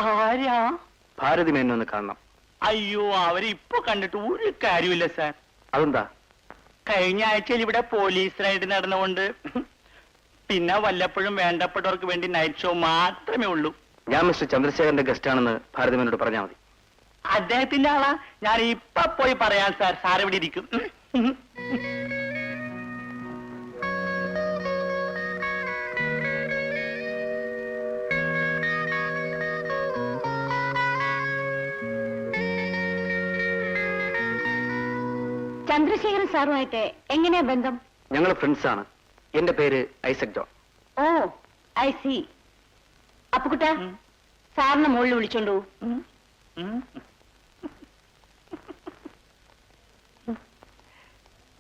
ആരാ? ഭാരതി മേനോന്ന് കാണണം. അയ്യോ, അവരെ ഇപ്പൊ കണ്ടിട്ട് ഒരു കാര്യമില്ല സാർ. അതെന്താ? കഴിഞ്ഞ ആഴ്ചയിൽ ഇവിടെ പോലീസ് റൈഡ് നടന്നുകൊണ്ട് പിന്നെ വല്ലപ്പോഴും വേണ്ടപ്പെട്ടവർക്ക് വേണ്ടി നൈറ്റ് ഷോ മാത്രമേ ഉള്ളൂ. ഞാൻ മിസ്റ്റർ ചന്ദ്രശേഖരന്റെ ഗസ്റ്റ് ആണെന്ന് ഭാരതി മേനോട് പറഞ്ഞാൽ മതി. അദ്ദേഹത്തിന്റെ ആളാ? ഞാൻ ഇപ്പൊ പോയി പറയാം സാർ. സാർ ഇവിടെ ഇരിക്കും. ചന്ദ്രശേഖരൻ സാറുമായിട്ട് എങ്ങനെയാ ബന്ധം? ഞങ്ങൾ ഫ്രണ്ട്സ് ആണ്. എന്റെ പേര് Isaac John. Oh, I see. അപ്പുകുട്ട, സാറിനെ മുകളിൽ വിളിച്ചോണ്ടു.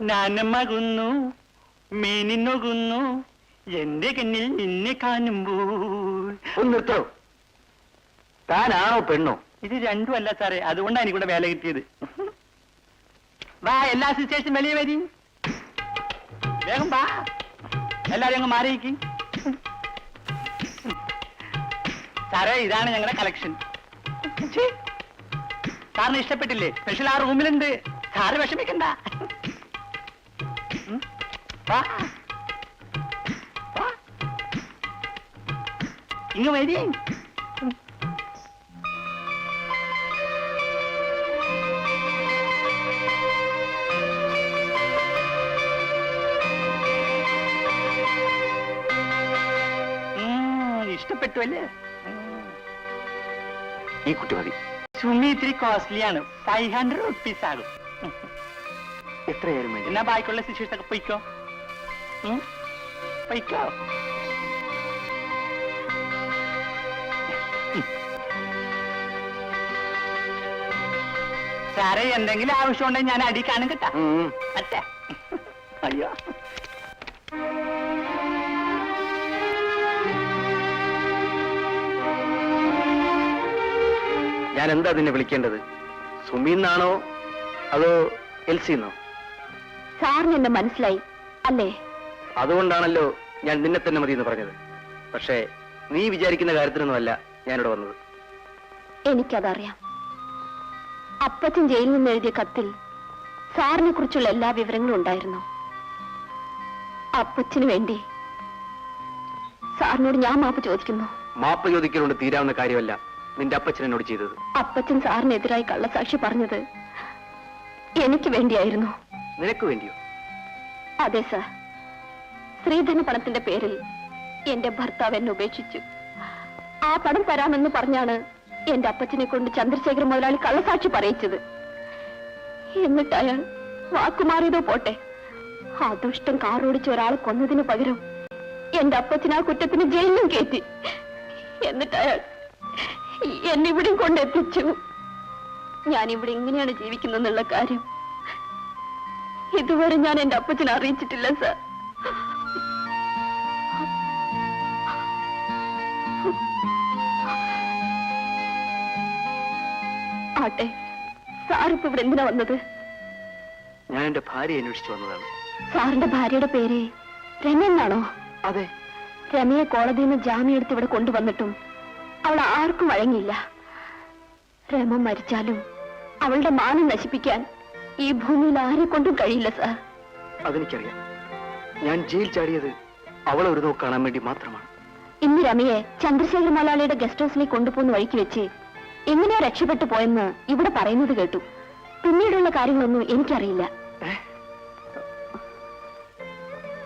നാനമകുന്നു മേനിന്നൊകുന്നു എന്റെ കണ്ണിൽ നിന്നെ കാണുമ്പോൾ. ഒന്ന് നിർത്തോ? താനാണോ പെണ്ണോ? ഇത് രണ്ടുമല്ല സാറേ, അതുകൊണ്ടാണ് എനിക്കിവിടെ വേല കിട്ടിയത്. വാ, എല്ലാ സിസ്റ്റേഴ്സും വെളിയെ വരി. വേഗം വാ, എല്ലാരും അങ്ങ് മാറിയിക്ക്. സാറേ, ഇതാണ് ഞങ്ങളുടെ കളക്ഷൻ. സാറിന് ഇഷ്ടപ്പെട്ടില്ലേ? സ്പെഷ്യൽ ആ റൂമിലുണ്ട്. സാറ് വിഷമിക്കണ്ട. വാ, ഇങ്ങ് വരി. ഇഷ്ടപ്പെട്ടു അല്ലേ? ഈ കുട്ടി മതി. സുമി ഇത്തിരി കോസ്റ്റ്ലിയാണ്. 500 rupees ആകും. എത്രയായാലും മതി. എന്നാ ബാക്കിയുള്ള സിസ്റ്റേഴ്സ് ഒക്കെ പൊയ്ക്കോ. പൊയ്ക്കോ. സാറേ, എന്തെങ്കിലും ആവശ്യമുണ്ടെങ്കിൽ ഞാൻ അടി കാണും കേട്ടാ. അച്ഛാ, അയ്യോ. ഞാൻ എന്താ നിന്നെ വിളിക്കേണ്ടത്? സുമീന്നാണോ അതോ എൽസിന്നോ? സാറിന് എന്നെ മനസ്സിലായി അല്ലേ? അതുകൊണ്ടാണല്ലോ ഞാൻ നിന്നെ തന്നെ മതി എന്ന് പറഞ്ഞത്. പക്ഷേ നീ വിചാരിക്കുന്ന കാര്യത്തിനൊന്നുമല്ല ഞാനിവിടെ വന്നത്. എനിക്കതറിയാം. അപ്പച്ചൻ ജയിലിൽ നിന്ന് എഴുതിയ കത്തിൽ സാറിനെ കുറിച്ചുള്ള എല്ലാ വിവരങ്ങളും ഉണ്ടായിരുന്നു. അപ്പച്ചന് വേണ്ടി സാറിനോട് ഞാൻ മാപ്പ് ചോദിക്കുന്നു. മാപ്പ് ചോദിക്കലുകൊണ്ട് തീരാവുന്ന കാര്യമല്ല നിന്റെ അപ്പച്ചൻ എന്നോട് ചെയ്തത്. അപ്പച്ചൻ സാറിനെതിരായി കള്ളസാക്ഷി പറഞ്ഞത് എനിക്ക് വേണ്ടിയായിരുന്നു. നിനക്ക് വേണ്ടിയോ? അതെ സാർ. ശ്രീധന പണത്തിന്റെ പേരിൽ എന്റെ ഭർത്താവ് എന്നെ ഉപേക്ഷിച്ചു. ആ പണം തരാമെന്ന് പറഞ്ഞാണ് എന്റെ അപ്പച്ചനെ കൊണ്ട് ചന്ദ്രശേഖര മുതലാളി കള്ളസാക്ഷി പറയിച്ചത്. എന്നിട്ട് അയാൾ വാക്കുമാറിയതോ പോട്ടെ, ആ ദുഷ്ടം കാറോടിച്ച് ഒരാളെ കൊന്നതിന് പകരം എന്റെ അപ്പച്ചൻ ആ കുറ്റത്തിന് ജയിലിലും കയറ്റി. എന്നിട്ട് അയാൾ എന്നെ ഇവിടെയും കൊണ്ടെത്തിച്ചു. ഞാനിവിടെ ഇങ്ങനെയാണ് ജീവിക്കുന്നെന്നുള്ള കാര്യം ഇതുവരെ ഞാൻ എന്റെ അപ്പച്ചനെ അറിയിച്ചിട്ടില്ല സാർ. ആട്ടെ, സാറിപ്പോ ഇവിടെ എന്തിനാ വന്നത്? ഞാൻ എന്റെ ഭാര്യയെ അന്വേഷിച്ചു വന്നതാണ്. സാറിന്റെ ഭാര്യയുടെ പേര് രമ എന്നാണോ? അതെ. രമയെ കോടതിയിൽ നിന്ന് ജാമ്യം എടുത്ത് ഇവിടെ കൊണ്ടുവന്നിട്ടും അവൾ ആർക്കും വഴങ്ങിയില്ല. രമ മരിച്ചാലും അവളുടെ മാനം നശിപ്പിക്കാൻ ഈ ഭൂമിയിൽ ആരെ കൊണ്ടും കഴിയില്ല സാർ. അതെനിക്കറിയാം. ഞാൻ ജയിൽ ചാടിയത് അവളെ ഒരു നോക്ക് കാണാൻ വേണ്ടി മാത്രമാണ്. ഇന്ന് രമയെ ചന്ദ്രശേഖര മുതലാളിയുടെ ഗസ്റ്റ് ഹൗസിലേക്ക് കൊണ്ടുപോകുന്ന വഴിക്ക് വെച്ച് എങ്ങനെയോ രക്ഷപ്പെട്ടു പോയെന്ന് ഇവിടെ പറയുന്നത് കേട്ടു. പിന്നീടുള്ള കാര്യങ്ങളൊന്നും എനിക്കറിയില്ല.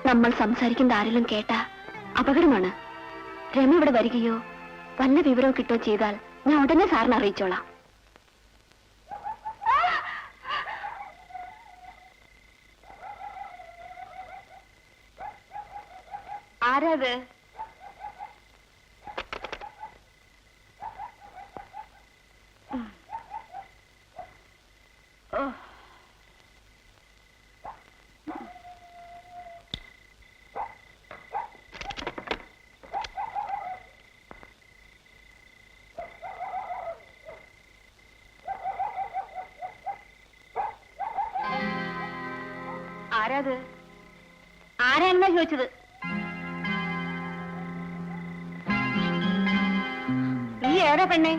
നമ്മൾ സംസാരിക്കുന്ന ആരെങ്കിലും കേട്ടാ അപകടമാണ്. രമ ഇവിടെ വരികയോ വല്ല വിവരവും കിട്ടോ ചെയ്താൽ ഞാൻ ഉടനെ സാറിനെ അറിയിച്ചോളാം. ആരാത്? ആരാത്? ആരാണെന്നാ ചോദിച്ചത്? എവിടെ പെണ്ണേ?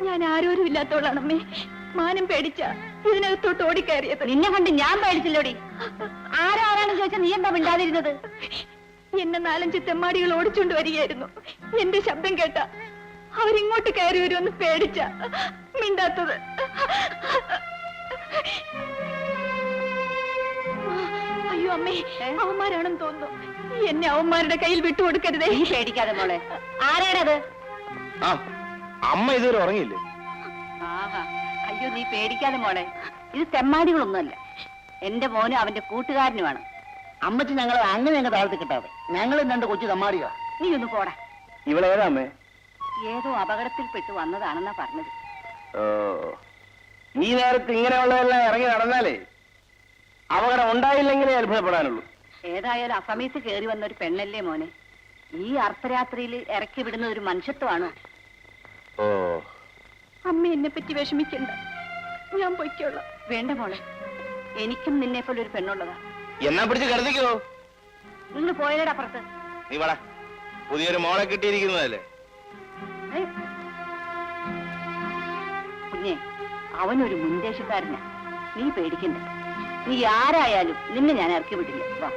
ഞാൻ ആരോരും ഇല്ലാത്തോളാണമ്മേ. മാനം പേടിച്ച ഇതിനകത്തോട്ട് ഓടിക്കയറിയത്. നിന്നെ കണ്ട് ഞാൻ പേടിച്ചില്ലോടി. ആരാണെന്ന് ചോദിച്ചാൽ നീ എന്താ മിണ്ടാതിരുന്നത്? എന്നെ 4-5 തെമ്മാടികൾ ഓടിച്ചുകൊണ്ട് വരികയായിരുന്നു. എന്റെ ശബ്ദം കേട്ട അവരിങ്ങോട്ട് കയറി വരുമെന്ന് പേടിച്ച മിണ്ടാത്തത്. അയ്യോ അമ്മേ, അവന്മാരാണെന്ന് തോന്നുന്നു. എന്നെ അവന്മാരുടെ കയ്യിൽ വിട്ടുകൊടുക്കരുതേ. പേടിക്കാതെ മോളെ. ആരാണത്? അമ്മ ഇതുവരെ ഉറങ്ങിയില്ലേ? അയ്യോ നീ പേടിക്കാതെ മോളെ. ഇത് തെമ്മാടികളൊന്നുമല്ല. എന്റെ മോനും അവന്റെ കൂട്ടുകാരനുമാണ്. അമ്മച്ചി ഞങ്ങൾ അങ്ങനെ അങ്ങ് താഴ്ത്തി കിട്ടാതെ. ഞങ്ങൾ 2 കൊച്ചു തമ്മാടികളാ. നീ ഒന്ന് പോടാ. ഇവളേതാ അമ്മേ? ഏതോ അപകടത്തിൽപ്പെട്ടു വന്നതാണെന്നാ പറഞ്ഞത്. ഈ നേരത്ത് ഇങ്ങനെയുള്ളതെല്ലാം ഇറങ്ങി നടന്നാലേ അപകടം ഉണ്ടായില്ലെങ്കിലേ അത്ഭുതപ്പെടാനുള്ളൂ. ഏതായാലും അസമയത്ത് കയറി വന്ന ഒരു പെണ്ണല്ലേ മോനെ. ഈ അർദ്ധരാത്രിയിൽ ഇറക്കി വിടുന്ന ഒരു മനുഷ്യത്വമാണോ? അമ്മ എന്നെ പറ്റി വിഷമിക്കണ്ട, ഞാൻ പൊയ്ക്കോളാം. വേണ്ട മോളെ, എനിക്കും നിന്നെ പോലെ ഒരു പെണ്ണുള്ളതാ. എന്നാ പിടിച്ച് കരുതിക്കോ. നിങ്ങൾ പോയതേടാ അപ്പുറത്ത്. നീ വാടാ, പുതിയൊരു മോളെ കിട്ടിയിരിക്കുന്നതല്ലേ. കുഞ്ഞെ, അവനൊരു മുൻദേശക്കാരനാ. നീ പേടിക്കണ്ട. നീ ആരായാലും നിന്നെ ഞാൻ ഇറക്കി വിടില്ല. വാ.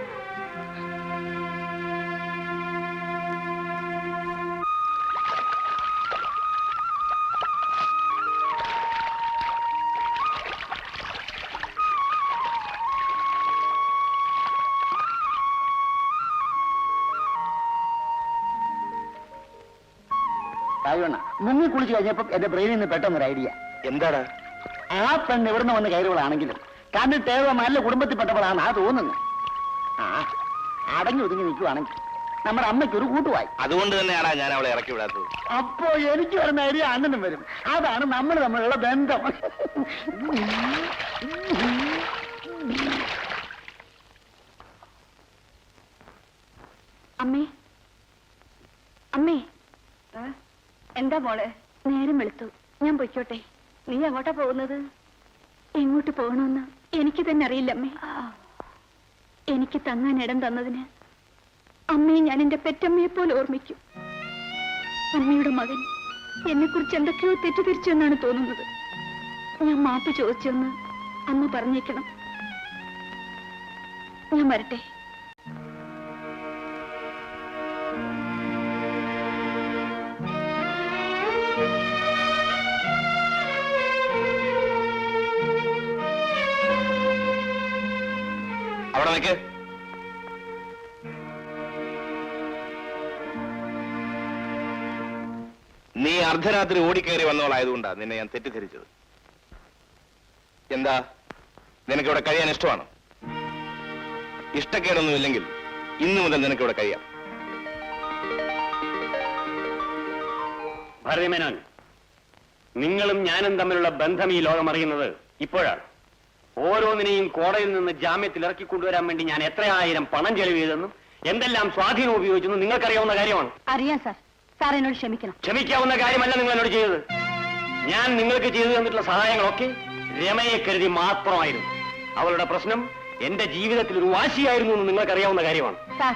മുങ്ങി കുളിച്ച് കഴിഞ്ഞപ്പോ എന്റെ ബ്രെയിനിൽ നിന്ന് പെട്ടെന്നൊരു ഐഡിയ. എന്താടാ? ആ പെണ്ണ് എവിടുന്ന് വന്ന് കയറുകളാണെങ്കിലും കണ്ടിട്ട് ഏതോ നല്ല കുടുംബത്തിൽപ്പെട്ടവളാണ് ആ തോന്നുന്നത്. അടങ്ങി ഒതുങ്ങി നിൽക്കുവാണെങ്കിൽ നമ്മുടെ അമ്മയ്ക്ക് ഒരു കൂട്ടുവായി. അതുകൊണ്ട് തന്നെയാണാ ഞാൻ അവളെ ഇറക്കി വിടാത്തത്. അപ്പോ എനിക്ക് വരുന്ന ഐഡിയ അണ്ണനും വരും. അതാണ് നമ്മൾ തമ്മിലുള്ള ബന്ധം. അമ്മേ, അമ്മേ. എന്താ മോളെ? നേരം വെളുത്തു, ഞാൻ പൊയ്ക്കോട്ടെ. നീ എങ്ങോട്ടാ പോകുന്നത്? എങ്ങോട്ട് പോകണമെന്ന് എനിക്ക് തന്നെ അറിയില്ല അമ്മേ. എനിക്ക് തങ്ങാൻ ഇടം തന്നതിന് അമ്മയെ ഞാൻ എന്റെ പെറ്റമ്മയെ പോലെ ഓർമ്മിക്കും. അമ്മയുടെ മകൻ എന്നെ കുറിച്ച് എന്തൊക്കെയോ തെറ്റിദ്ധരിച്ചു എന്നാണ് തോന്നുന്നത്. ഞാൻ മാപ്പ് ചോദിച്ചെന്ന് അമ്മ പറഞ്ഞേക്കണം. ഞാൻ വരട്ടെ. അവിടെ നിൽക്ക്. നീ അർദ്ധരാത്രി ഓടിക്കയറി വന്നവളായതുകൊണ്ടാ നിന്നെ ഞാൻ തെറ്റിദ്ധരിച്ചത്. എന്താ, നിനക്കിവിടെ കഴിയാൻ ഇഷ്ടമാണോ? ഇഷ്ടക്കേടൊന്നുമില്ലെങ്കിൽ ഇന്നു മുതൽ നിനക്കിവിടെ കഴിയാം. ഭരതമേനോൻ, നിങ്ങളും ഞാനും തമ്മിലുള്ള ബന്ധം ഈ ലോകം അറിയുന്നത് ഇപ്പോഴാണ്. ഓരോന്നിനെയും കോടതിയിൽ നിന്ന് ജാമ്യത്തിൽ ഇറക്കിക്കൊണ്ടുവരാൻ വേണ്ടി ഞാൻ എത്രയായിരം പണം ചെലവ് ചെയ്തെന്നും എന്തെല്ലാം സ്വാധീനം ഉപയോഗിച്ചെന്നും നിങ്ങൾക്കറിയാവുന്ന കാര്യമാണ്. അറിയാം സാർ. സാർ എന്നോട് ക്ഷമിക്കണം. ക്ഷമിക്കാവുന്ന കാര്യമല്ല നിങ്ങൾ എന്നോട് ചെയ്തത്. ഞാൻ നിങ്ങൾക്ക് ചെയ്തു തന്നിട്ടുള്ള സഹായങ്ങളൊക്കെ രമയെ കരുതി മാത്രമായിരുന്നു. അവളുടെ പ്രശ്നം എന്റെ ജീവിതത്തിൽ ഒരു വാശിയായിരുന്നു എന്ന് നിങ്ങൾക്കറിയാവുന്ന കാര്യമാണ്. സാർ,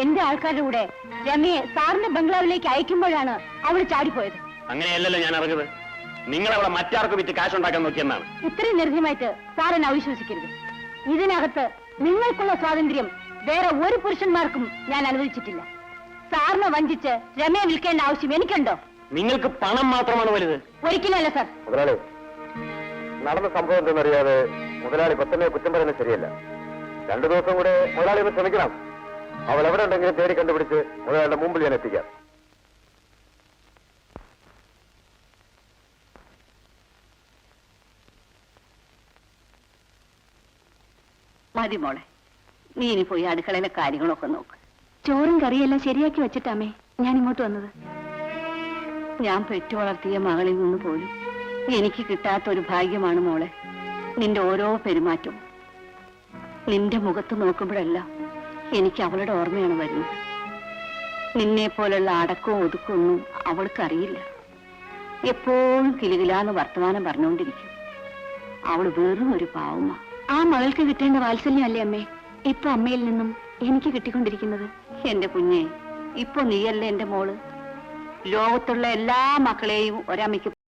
എന്റെ ആൾക്കാരുടെ കൂടെ രമയെ സാറിന്റെ ബംഗ്ലാവിലേക്ക് അയക്കുമ്പോഴാണ് അവൾ ചാടിപ്പോയത്. അങ്ങനെയല്ലല്ലോ ഞാൻ അറിഞ്ഞത്. നിങ്ങൾ അവളെ മറ്റാർക്കും വിറ്റ് കാശുണ്ടാക്കാൻ നോക്കിയെന്നാണ്. ഇത്രയും നിർഭയമായിട്ട് സാർ എന്നെ അവിശ്വസിക്കരുത്. ഇതിനകത്ത് നിങ്ങൾക്കുള്ള സ്വാതന്ത്ര്യം വേറെ ഒരു പുരുഷന്മാർക്കും ഞാൻ അനുവദിച്ചിട്ടില്ല. സാറിനെ വഞ്ചിച്ച് രമയെ വിൽക്കേണ്ട ആവശ്യം എനിക്കുണ്ടോ? നിങ്ങൾക്ക് പണം മാത്രമാണ് വലുത്. ഒരിക്കലല്ല സാർ. മുതലാളി, നടന്ന സംഭവം എന്തെന്നറിയാതെ മുതലാളി പെട്ടെന്ന് കുറ്റം പറയുന്നത് ശരിയല്ല. 2 ദിവസം കൂടെ മുതലാളി ഒന്ന് ശ്രമിക്കണം. അവൾ എവിടെ ഉണ്ടെങ്കിലും തേടി കണ്ടുപിടിച്ച് മുതലാളിയുടെ മുമ്പിൽ ഞാൻ എത്തിക്കാം. മതി മോളെ, നീ ഇനി പോയി അടുക്കളയിലെ കാര്യങ്ങളൊക്കെ നോക്ക്. ചോറും കറിയെല്ലാം ശരിയാക്കി വെച്ചിട്ടാമേ ഞാൻ ഇങ്ങോട്ട് വന്നത്. ഞാൻ പെറ്റു വളർത്തിയ മകളിൽ നിന്ന് പോലും എനിക്ക് കിട്ടാത്തൊരു ഭാഗ്യമാണ് മോളെ നിന്റെ ഓരോ പെരുമാറ്റവും. നിന്റെ മുഖത്ത് നോക്കുമ്പോഴെല്ലാം എനിക്ക് അവളുടെ ഓർമ്മയാണ് വരുന്നത്. നിന്നെ പോലുള്ള അടക്കവും ഒതുക്കൊന്നും അവൾക്കറിയില്ല. എപ്പോഴും കിലുകിലാന്ന് വർത്തമാനം പറഞ്ഞുകൊണ്ടിരിക്കും. അവൾ വെറും ഒരു പാവമാ. ആ മകൾക്ക് കിട്ടേണ്ട വാത്സല്യമല്ലേ അമ്മേ ഇപ്പൊ അമ്മയിൽ നിന്നും എനിക്ക് കിട്ടിക്കൊണ്ടിരിക്കുന്നത്? എന്റെ കുഞ്ഞെ, ഇപ്പൊ നീയല്ലേ എന്റെ മോള്. ലോകത്തുള്ള എല്ലാ മക്കളെയും ഒരമ്മയ്ക്ക്